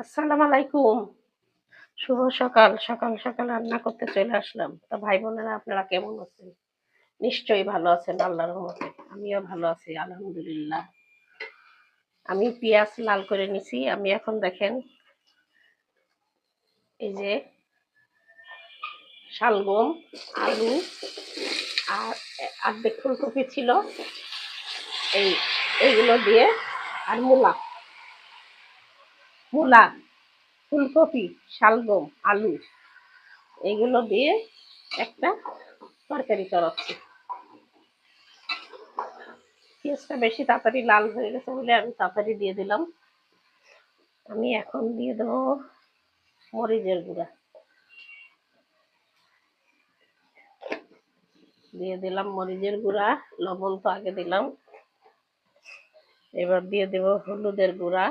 আসসালামু আলাইকুম। শুভ সকাল। সকাল সকাল রান্না করতে চলে আসলাম। তো ভাই বোনেরা আপনারা কেমন আছেন? নিশ্চয়ই ভালো আছেন আল্লাহর রহমতে। আমিও ভালো আছি আলহামদুলিল্লাহ। আমি পেঁয়াজ লাল করে নিছি। আমি এখন দেখেন এই যে শালগম, আলু আর অর্ধেক ফুলকপি ছিল এই এইগুলো দিয়ে আর মূলা, ফুলকপি, শালগম, আলু এইগুলো দিয়ে একটা তরকারি চড়াচ্ছি। পেঁয়াজটা বেশি তাড়াতাড়ি লাল হয়ে গেছে বলে আমি তাড়াতাড়ি দিয়ে দিলাম। আমি এখন দিয়ে দেবো মরিচের গুঁড়া, দিয়ে দিলাম মরিচের গুঁড়া, লবণ তো আগে দিলাম। এবার দিয়ে দেব হলুদের গুঁড়া,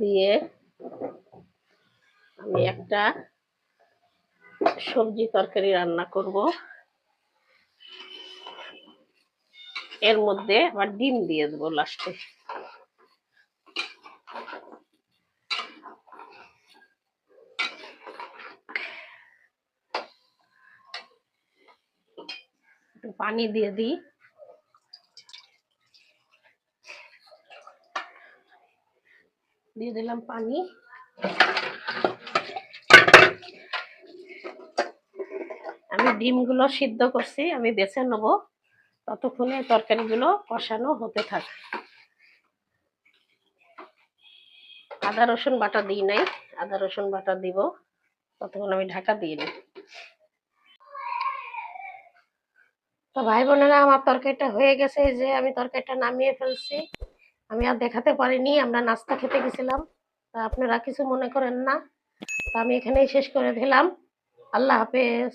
দিয়ে আমি একটা সবজি তরকারি রান্না করব। এর মধ্যে আবার ডিম দিয়ে দেবো লাস্টে। একটু পানি দিয়ে দিই। দিয়ে দিলাম পানি। আমি ডিমগুলো সিদ্ধ করছি, আমি বেছে নেবো। ততক্ষণে তরকারিগুলো কষানো হতে থাক। আদা রসুন বাটা দিই নাই, আদা রসুন বাটা দিব। ততক্ষণ আমি ঢাকা দিয়ে দিই। তো ভাই বোনেরা আমার তরকারিটা হয়ে গেছে, যে আমি তরকারিটা নামিয়ে ফেলছি। আমি আর দেখাতে পারিনি, আমরা নাস্তা খেতে গেছিলাম। তা আপনারা কিছু মনে করেন না। তা আমি এখানেই শেষ করে দিলাম। আল্লাহ হাফেজ।